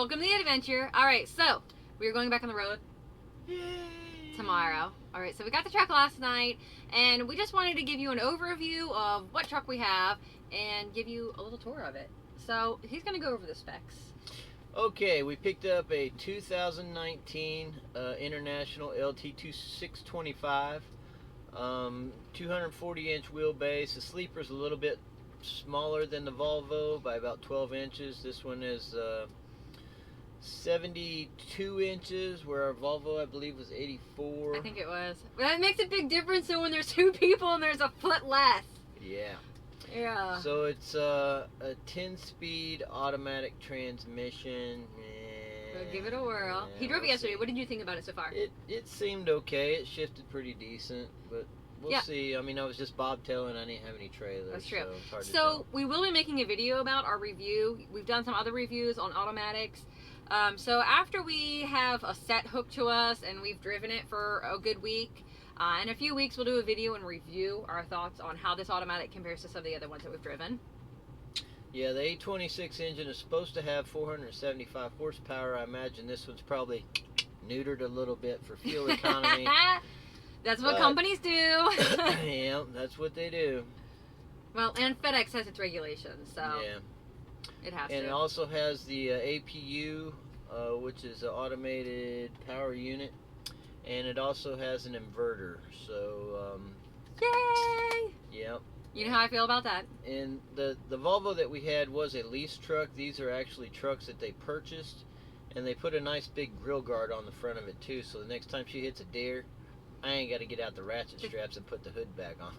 welcome to the adventure. Alright, so we're going back on the road tomorrow. Alright, so we got the truck last night, and we just wanted to give you an overview of what truck we have and give you a little tour of it. So he's going to go over the specs. Okay, we picked up a 2019 International LT2625, 240-inch wheelbase. The sleeper's a little bit smaller than the Volvo by about 12 inches. This one is 72 inches, where our Volvo, I believe, was 84. I think it was. That makes a big difference, so when there's two people and there's a foot less. Yeah. Yeah. So it's a 10-speed automatic transmission. We'll give it a whirl. He drove it yesterday. What did you think about it so far? It seemed okay. It shifted pretty decent, but we'll see. I mean, I was just bobtailing. I didn't have any trailers. That's true. So it's hard to so tell. we will be making a video about our review. We've done some other reviews on automatics. So after we have a set hooked to us and we've driven it for a good week, in a few weeks we'll do a video and review our thoughts on how this automatic compares to some of the other ones that we've driven. Yeah, the A26 engine is supposed to have 475 horsepower. I imagine this one's probably neutered a little bit for fuel economy. That's what companies do. Yeah, that's what they do. Well, and FedEx has its regulations, so yeah. It has to. And it also has the APU, which is an automated power unit, and it also has an inverter. So, yay! Yep. You know how I feel about that. And the Volvo that we had was a lease truck. These are actually trucks that they purchased, and they put a nice big grill guard on the front of it too. So the next time she hits a deer, I ain't got to get out the ratchet straps and put the hood back on.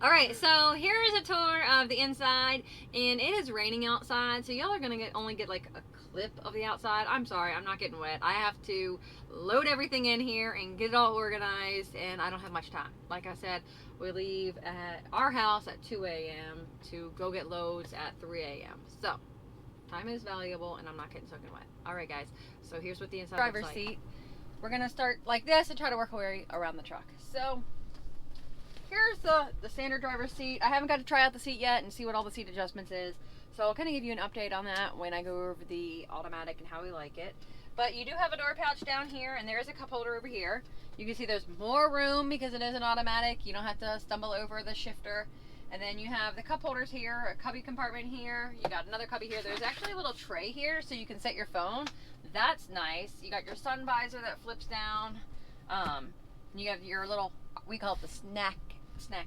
Alright, so here is a tour of the inside, and it is raining outside, so y'all are going to only get like a clip of the outside. I'm sorry, I'm not getting wet. I have to load everything in here and get it all organized, and I don't have much time. Like I said, we leave at our house at 2 a.m. to go get loads at 3 a.m. So, time is valuable, and I'm not getting soaking wet. Alright guys, so here's what the inside looks like. Driver's seat. We're going to start like this and try to work our way around the truck. So, here's the standard driver's seat. I haven't got to try out the seat yet and see what all the seat adjustments is. So I'll kind of give you an update on that when I go over the automatic and how we like it. But you do have a door pouch down here, and there is a cup holder over here. You can see there's more room because it is an automatic. You don't have to stumble over the shifter. And then you have the cup holders here, a cubby compartment here. You got another cubby here. There's actually a little tray here so you can set your phone. That's nice. You got your sun visor that flips down. You have your little, we call it the snack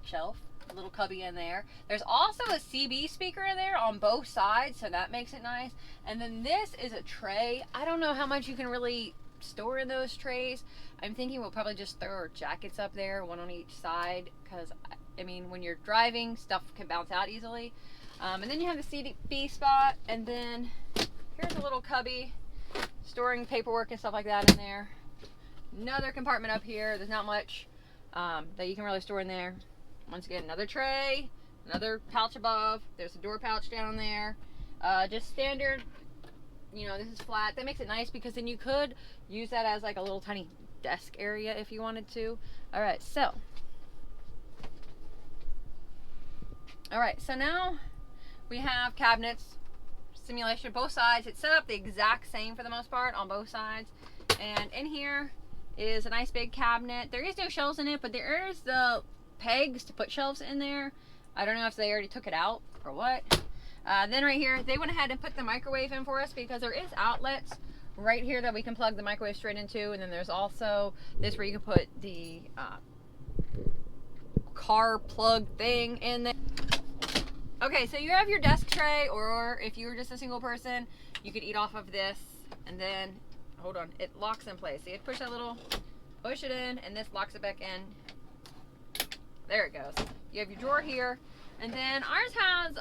shelf, a little cubby in there. There's also a CB speaker in there on both sides, so that makes it nice. And then this is a tray. I don't know how much you can really store in those trays. I'm thinking we'll probably just throw our jackets up there, one on each side, because I mean, when you're driving, stuff can bounce out easily. And then you have the CB spot, and then here's a little cubby storing paperwork and stuff like that in there. Another compartment up here. There's not much that you can really store in there. Once again, another tray, another pouch above. There's a door pouch down there. Just standard, you know, this is flat. That makes it nice because then you could use that as like a little tiny desk area if you wanted to. Alright, so now we have cabinets, simulation both sides. It's set up the exact same for the most part on both sides. And in here is a nice big cabinet. There is no shelves in it, but there is the pegs to put shelves in there. I don't know if they already took it out or what. Then right here, they went ahead and put the microwave in for us because there is outlets right here that we can plug the microwave straight into. And then there's also this where you can put the car plug thing in there. Okay, so you have your desk tray, or if you were just a single person, you could eat off of this. And then, hold on, it locks in place. So you push that little, push it in, and this locks it back in. There it goes. You have your drawer here, and then ours has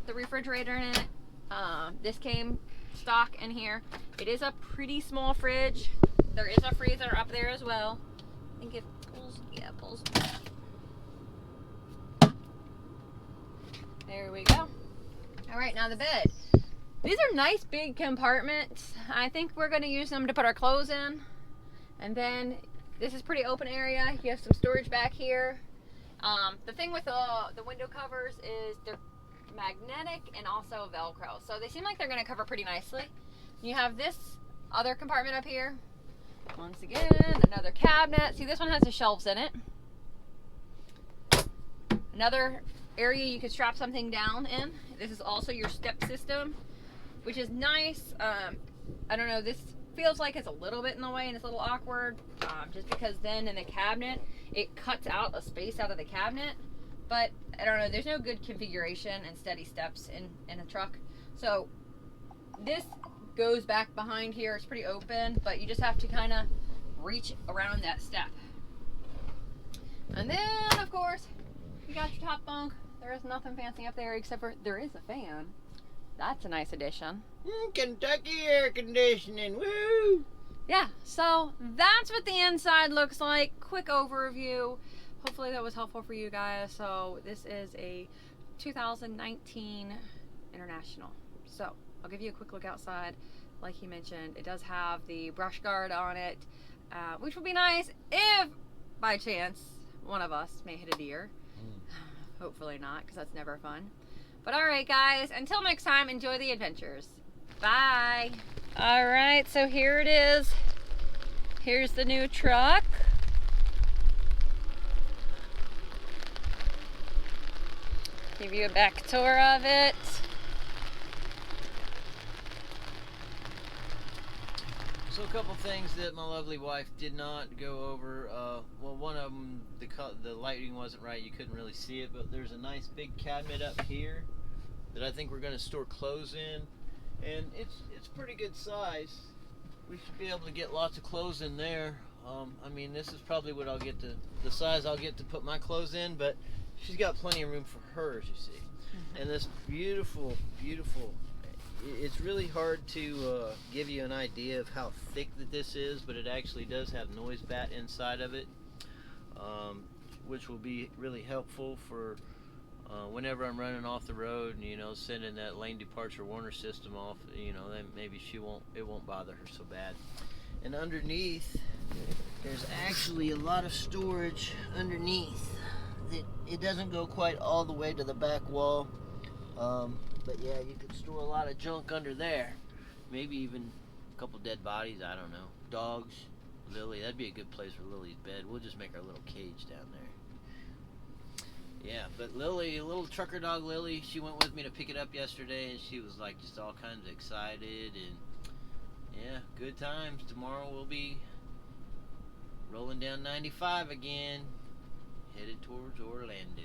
the refrigerator in it. This came stock in here. It is a pretty small fridge. There is a freezer up there as well. I think it pulls, yeah, it pulls. There we go. All right, now the bed. These are nice big compartments. I think we're going to use them to put our clothes in. And then this is pretty open area. You have some storage back here. The thing with the window covers is they're magnetic and also Velcro. So they seem like they're going to cover pretty nicely. You have this other compartment up here. Once again, another cabinet. See, this one has the shelves in it. Another area you could strap something down in. This is also your step system, which is nice. I don't know, this feels like it's a little bit in the way and it's a little awkward, just because then in the cabinet, it cuts out a space out of the cabinet. But I don't know, there's no good configuration and steady steps in a truck. So this goes back behind here. It's pretty open, but you just have to kind of reach around that step. And then, of course, you got your top bunk. There is nothing fancy up there except for there is a fan. That's a nice addition. Kentucky air conditioning, woo! Yeah, so that's what the inside looks like. Quick overview. Hopefully that was helpful for you guys. So this is a 2019 International. So I'll give you a quick look outside. Like he mentioned, it does have the brush guard on it, which would be nice if, by chance, one of us may hit a deer. Hopefully not, because that's never fun. But alright guys, until next time, enjoy the adventures. Bye! Alright, so here it is. Here's the new truck. Give you a back tour of it. So a couple things that my lovely wife did not go over. Well, one of them, the lighting wasn't right. You couldn't really see it, but there's a nice big cabinet up here that I think we're going to store clothes in, and it's pretty good size. We should be able to get lots of clothes in there. I mean, this is probably what I'll get the size I'll get to put my clothes in, but she's got plenty of room for hers, you see. And this beautiful, beautiful. It's really hard to give you an idea of how thick that this is, but it actually does have noise bat inside of it, which will be really helpful for whenever I'm running off the road and, you know, sending that lane departure warner system off. You know, then maybe it won't bother her so bad. And underneath, there's actually a lot of storage underneath. It doesn't go quite all the way to the back wall. But yeah, you could store a lot of junk under there. Maybe even a couple dead bodies, I don't know. Dogs, Lily, that'd be a good place for Lily's bed. We'll just make our little cage down there. Yeah, but Lily, little trucker dog Lily, she went with me to pick it up yesterday, and she was like just all kinds of excited, and yeah, good times. Tomorrow we'll be rolling down 95 again, headed towards Orlando.